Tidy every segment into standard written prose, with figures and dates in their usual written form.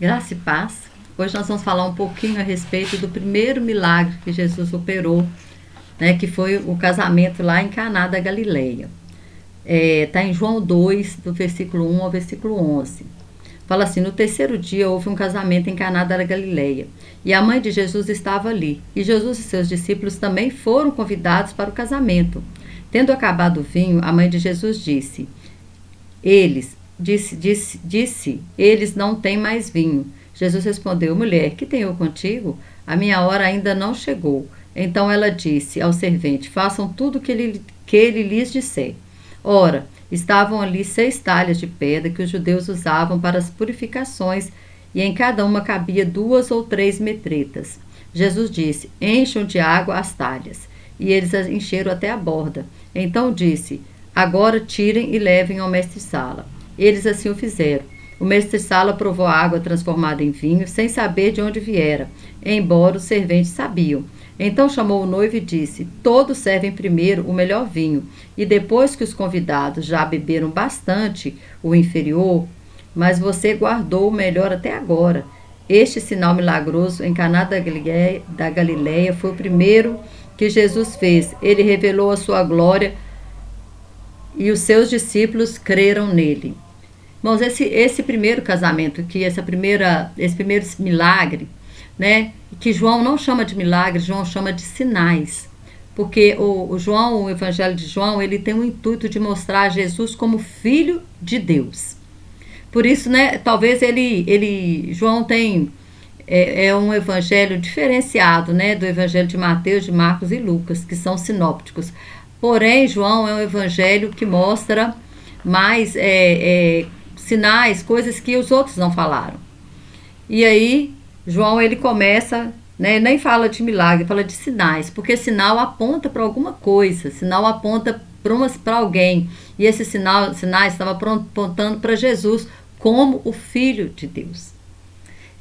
Graça e paz. Hoje nós vamos falar um pouquinho a respeito do primeiro milagre que Jesus operou, né, que foi o casamento lá em Caná da Galileia. Está em João 2, do versículo 1 ao versículo 11. Fala assim: no terceiro dia houve um casamento em Caná da Galileia, e a mãe de Jesus estava ali, e Jesus e seus discípulos também foram convidados para o casamento. Tendo acabado o vinho, a mãe de Jesus disse: eles não têm mais vinho. Jesus respondeu: mulher, que tenho contigo? A minha hora ainda não chegou. Então ela disse ao servente: façam tudo que ele lhes disser. Ora, estavam ali 6 talhas de pedra que os judeus usavam para as purificações, e em cada uma cabia 2 ou 3 metretas. Jesus disse: encham de água as talhas. E eles as encheram até a borda. Então disse: agora tirem e levem ao mestre-sala. Eles assim o fizeram. O mestre-sala provou a água transformada em vinho, sem saber de onde viera, embora os serventes sabiam. Então chamou o noivo e disse: todos servem primeiro o melhor vinho, e depois que os convidados já beberam bastante, o inferior, mas você guardou o melhor até agora. Este sinal milagroso em Caná da Galileia foi o primeiro que Jesus fez. Ele revelou a sua glória e os seus discípulos creram nele. Irmãos, esse primeiro casamento, esse primeiro milagre, né, que João não chama de milagre, João chama de sinais. Porque o Evangelho de João, ele tem o intuito de mostrar Jesus como Filho de Deus. Por isso, né, talvez João tem um evangelho diferenciado, né, do evangelho de Mateus, de Marcos e Lucas, que são sinópticos. Porém, João é um evangelho que mostra mais sinais, coisas que os outros não falaram. E aí, João, ele começa, né, nem fala de milagre, fala de sinais, porque sinal aponta para alguma coisa, sinal aponta para alguém. E esses sinais estavam apontando para Jesus como o Filho de Deus.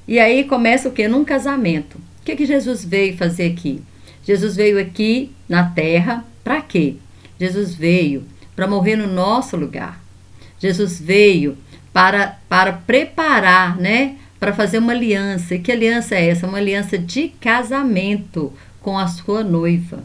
E aí começa o quê? Num casamento. O que Jesus veio fazer aqui? Jesus veio aqui na terra para quê? Jesus veio para morrer no nosso lugar. Jesus veio para preparar, né? Para fazer uma aliança. E que aliança é essa? Uma aliança de casamento com a sua noiva.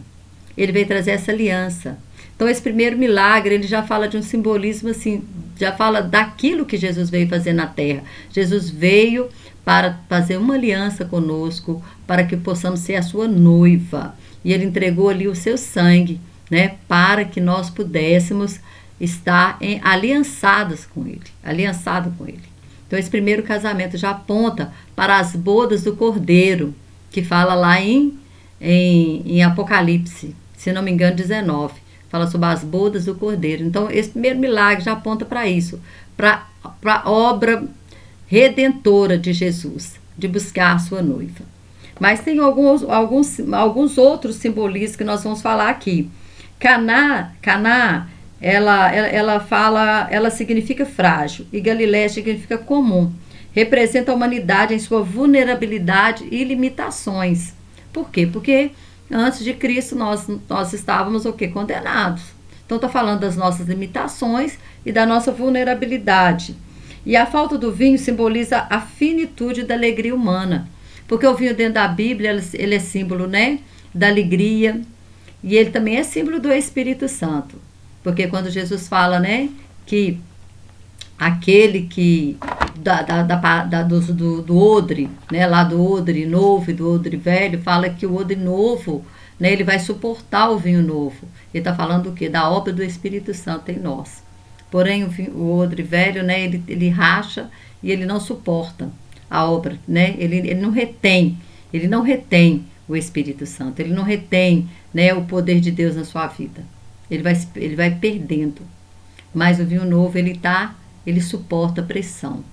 Ele veio trazer essa aliança. Então, esse primeiro milagre, ele já fala de um simbolismo assim, já fala daquilo que Jesus veio fazer na terra. Jesus veio para fazer uma aliança conosco, para que possamos ser a sua noiva. E ele entregou ali o seu sangue, né, para que nós pudéssemos estar aliançados com ele, aliançado com ele. Então, esse primeiro casamento já aponta para as bodas do Cordeiro, que fala lá em Apocalipse, se não me engano, 19. Fala sobre as bodas do Cordeiro. Então, esse primeiro milagre já aponta para isso, para a obra redentora de Jesus, de buscar a sua noiva. Mas tem alguns outros simbolismos que nós vamos falar aqui. Caná, ela significa frágil, e Galileia significa comum. Representa a humanidade em sua vulnerabilidade e limitações. Por quê? Porque antes de Cristo nós estávamos o quê? Condenados. Então está falando das nossas limitações e da nossa vulnerabilidade. E a falta do vinho simboliza a finitude da alegria humana. Porque o vinho dentro da Bíblia, ele é símbolo, né, da alegria. E ele também é símbolo do Espírito Santo. Porque quando Jesus fala, né, que aquele que do odre, né, lá do odre novo e do odre velho, fala que o odre novo, né, ele vai suportar o vinho novo. Ele está falando do quê? Da obra do Espírito Santo em nós. Porém, o odre velho, né, ele racha e ele não suporta a obra, né? Ele não retém o Espírito Santo, ele não retém, né, o poder de Deus na sua vida. Ele vai perdendo. Mas o vinho novo, ele suporta a pressão.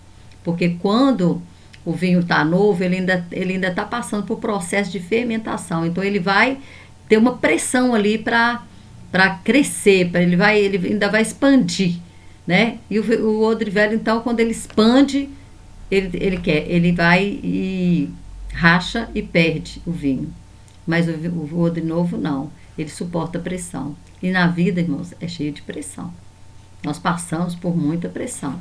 Porque quando o vinho está novo, ele ainda está passando por processo de fermentação. Então, ele vai ter uma pressão ali para crescer, ele ainda vai expandir, né? E o odre velho, então, quando ele expande, ele vai e racha e perde o vinho. Mas o odre novo, não. Ele suporta a pressão. E na vida, irmãos, é cheio de pressão. Nós passamos por muita pressão.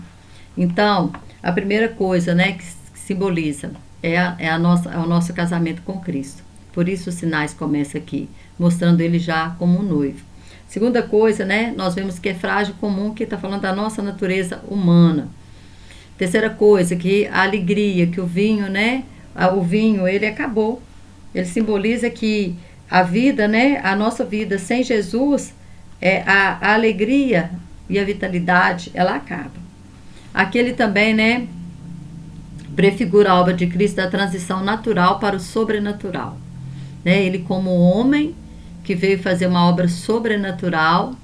Então, a primeira coisa, né, que simboliza? É o nosso casamento com Cristo. Por isso os sinais começam aqui, mostrando ele já como um noivo. Segunda coisa, né? Nós vemos que é frágil comum, que está falando da nossa natureza humana. Terceira coisa, que a alegria, que o vinho, né? O vinho, ele acabou. Ele simboliza que a vida, né? A nossa vida sem Jesus, a alegria e a vitalidade, ela acaba. Aqui ele também, né? Prefigura a obra de Cristo da transição natural para o sobrenatural. Né? Ele como homem que veio fazer uma obra sobrenatural,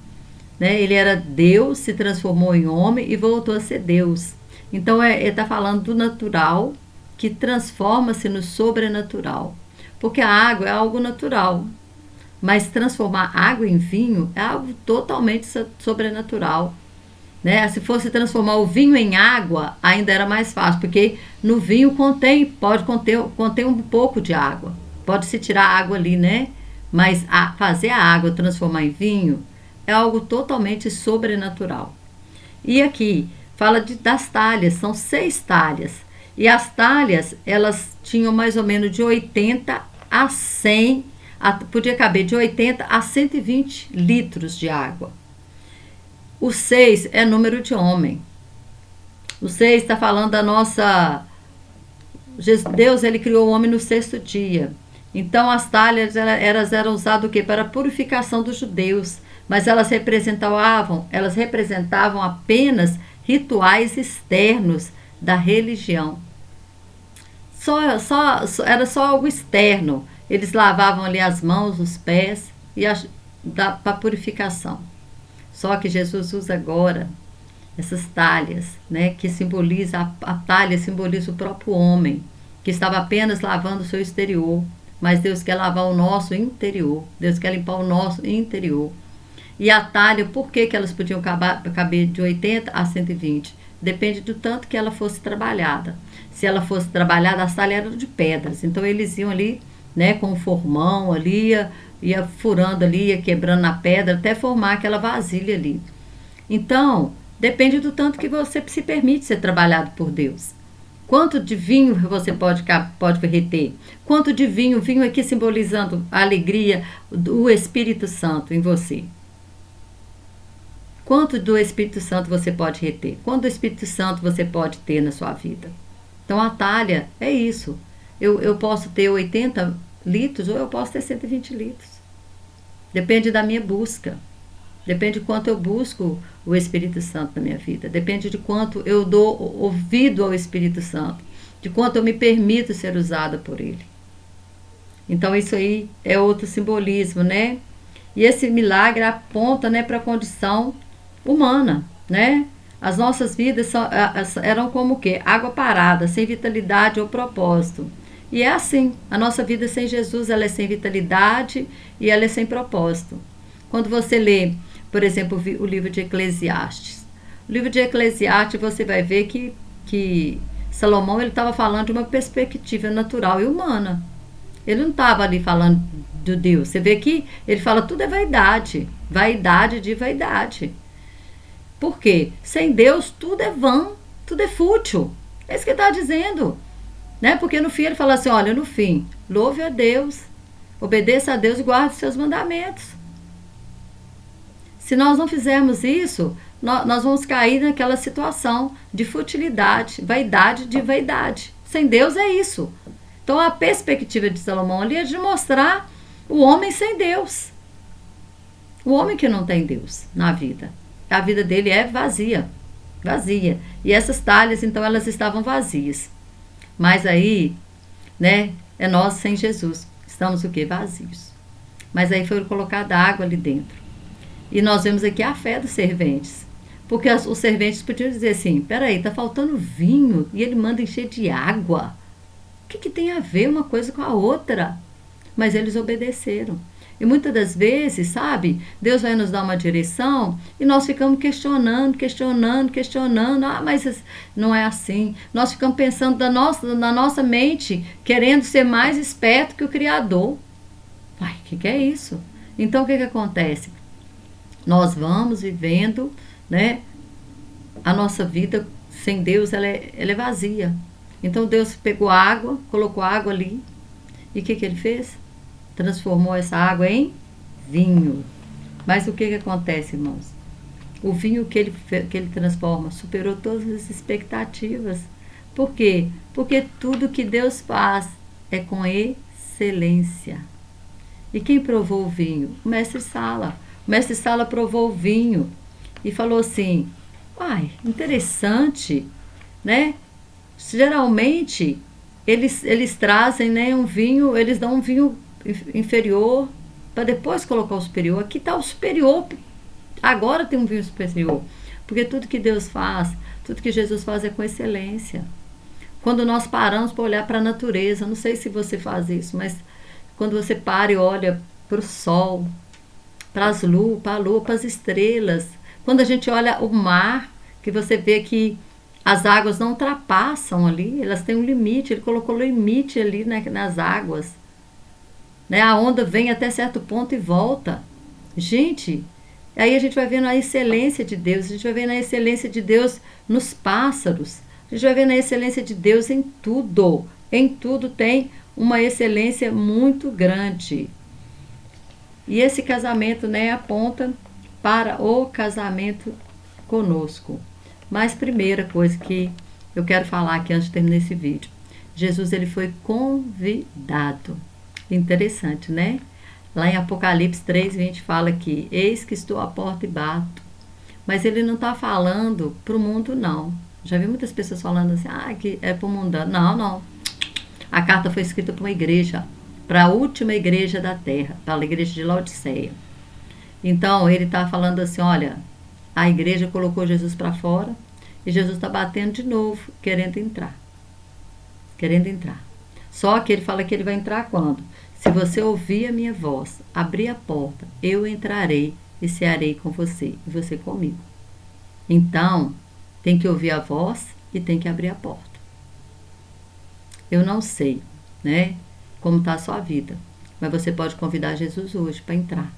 né? Ele era Deus, se transformou em homem e voltou a ser Deus. Então ele está falando do natural que transforma-se no sobrenatural. Porque a água é algo natural, mas transformar água em vinho é algo totalmente sobrenatural. Né? Se fosse transformar o vinho em água, ainda era mais fácil, porque no vinho pode conter um pouco de água. Pode-se tirar a água ali, né? Mas fazer a água transformar em vinho é algo totalmente sobrenatural. E aqui fala das talhas, são 6 talhas. E as talhas, elas tinham mais ou menos de 80 a 100, podia caber de 80 a 120 litros de água. O 6 é número de homem. O 6 está falando da nossa... Deus, ele criou o homem no 6º dia. Então, as talhas eram usadas o quê? Para a purificação dos judeus. Mas elas representavam apenas rituais externos da religião. Era só algo externo. Eles lavavam ali as mãos, os pés, para a purificação. Só que Jesus usa agora essas talhas, né, que simboliza, a talha simboliza o próprio homem, que estava apenas lavando o seu exterior, mas Deus quer lavar o nosso interior, Deus quer limpar o nosso interior. E a talha, por que elas podiam caber de 80 a 120? Depende do tanto que ela fosse trabalhada. Se ela fosse trabalhada, as talhas eram de pedras, então eles iam ali, né, com o formão ali, ia furando ali, ia quebrando na pedra, até formar aquela vasilha ali. Então, depende do tanto que você se permite ser trabalhado por Deus. Quanto de vinho você pode reter? Quanto de vinho aqui simbolizando a alegria do Espírito Santo em você. Quanto do Espírito Santo você pode reter? Quanto do Espírito Santo você pode ter na sua vida? Então, a talha é isso. Eu posso ter 80 litros ou eu posso ter 120 litros. Depende da minha busca. Depende de quanto eu busco o Espírito Santo na minha vida. Depende de quanto eu dou ouvido ao Espírito Santo. De quanto eu me permito ser usada por Ele. Então, isso aí é outro simbolismo, né? E esse milagre aponta, né, para a condição humana, né? As nossas vidas eram como o quê? Água parada, sem vitalidade ou propósito. E é assim, a nossa vida sem Jesus, ela é sem vitalidade e ela é sem propósito. Quando você lê, por exemplo, o livro de Eclesiastes, o livro de Eclesiastes você vai ver que Salomão estava falando de uma perspectiva natural e humana. Ele não estava ali falando de Deus. Você vê que ele fala tudo é vaidade, vaidade de vaidade. Por quê? Sem Deus tudo é vão, tudo é fútil. É isso que ele está dizendo. Né? Porque no fim ele fala assim, olha, no fim, louve a Deus, obedeça a Deus e guarde os seus mandamentos. Se nós não fizermos isso, nós vamos cair naquela situação de futilidade, vaidade de vaidade. Sem Deus é isso. Então a perspectiva de Salomão ali é de mostrar o homem sem Deus. O homem que não tem Deus na vida. A vida dele é vazia. Vazia. E essas talhas, então, elas estavam vazias. Mas aí, né, é nós sem Jesus. Estamos o quê? Vazios. Mas aí foi colocada água ali dentro. E nós vemos aqui a fé dos serventes. Porque os serventes podiam dizer assim, peraí, tá faltando vinho e ele manda encher de água. O que tem a ver uma coisa com a outra? Mas eles obedeceram. E muitas das vezes, sabe, Deus vai nos dar uma direção e nós ficamos questionando. Ah, mas não é assim. Nós ficamos pensando na nossa mente, querendo ser mais esperto que o Criador. Uai, o que é isso? Então, o que acontece? Nós vamos vivendo, né, a nossa vida sem Deus, ela é vazia. Então Deus pegou água, colocou água ali, e o que ele fez? Transformou essa água em vinho. Mas o que acontece, irmãos? O vinho que ele transforma superou todas as expectativas. Por quê? Porque tudo que Deus faz é com excelência. E quem provou o vinho? O mestre Sala. O mestre Sala provou o vinho e falou assim: "Uai, interessante, né? Geralmente eles trazem, né, um vinho, eles dão um vinho inferior para depois colocar o superior. Aqui está o superior, agora tem um vinho superior." Porque tudo que Deus faz, tudo que Jesus faz é com excelência. Quando nós paramos para olhar para a natureza, não sei se você faz isso, mas quando você para e olha para o sol, para as luas, para a lua, para as estrelas, quando a gente olha o mar, que você vê que as águas não ultrapassam ali, elas têm um limite, ele colocou limite ali, né, nas águas. Né? A onda vem até certo ponto e volta. Gente, aí a gente vai vendo a excelência de Deus, a gente vai vendo a excelência de Deus nos pássaros, a gente vai vendo a excelência de Deus em tudo. Em tudo tem uma excelência muito grande. E esse casamento, né, aponta para o casamento conosco. Mas primeira coisa que eu quero falar aqui antes de terminar esse vídeo. Jesus, ele foi convidado. Interessante, né? Lá em Apocalipse 3:20 fala que eis que estou à porta e bato. Mas ele não está falando para o mundo, não. Já vi muitas pessoas falando assim, que é para o mundano. Não, não. A carta foi escrita para uma igreja, para a última igreja da terra, para a igreja de Laodiceia. Então, ele está falando assim, olha, a igreja colocou Jesus para fora e Jesus está batendo de novo, querendo entrar. Querendo entrar. Só que ele fala que ele vai entrar quando? Se você ouvir a minha voz, abrir a porta, eu entrarei e cearei com você e você comigo. Então, tem que ouvir a voz e tem que abrir a porta. Eu não sei, né, como está a sua vida, mas você pode convidar Jesus hoje para entrar.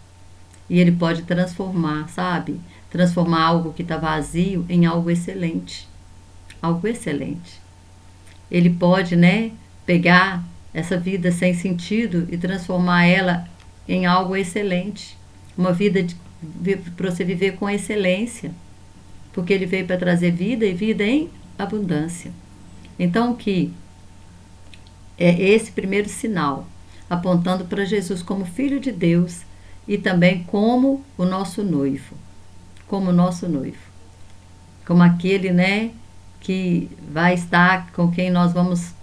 E ele pode transformar, sabe? Transformar algo que está vazio em algo excelente. Algo excelente. Ele pode, né, pegar essa vida sem sentido e transformar ela em algo excelente. Uma vida para você viver com excelência. Porque ele veio para trazer vida e vida em abundância. Então, que é esse primeiro sinal, apontando para Jesus como Filho de Deus e também como o nosso noivo. Como o nosso noivo. Como aquele, né, que vai estar com quem nós vamos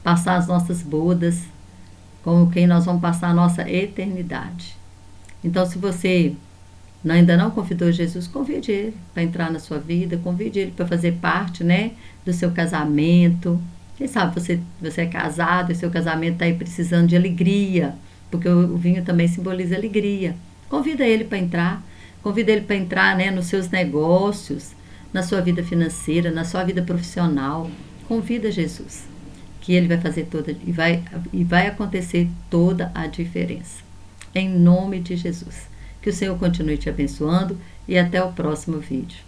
passar as nossas bodas, com quem nós vamos passar a nossa eternidade. Então, se você ainda não convidou Jesus, convide ele para entrar na sua vida, convide ele para fazer parte, né, do seu casamento. Quem sabe você é casado e seu casamento está aí precisando de alegria, porque o vinho também simboliza alegria. Convida ele para entrar, né, nos seus negócios, na sua vida financeira, na sua vida profissional. Convida Jesus, que ele vai fazer e vai acontecer toda a diferença. Em nome de Jesus. Que o Senhor continue te abençoando e até o próximo vídeo.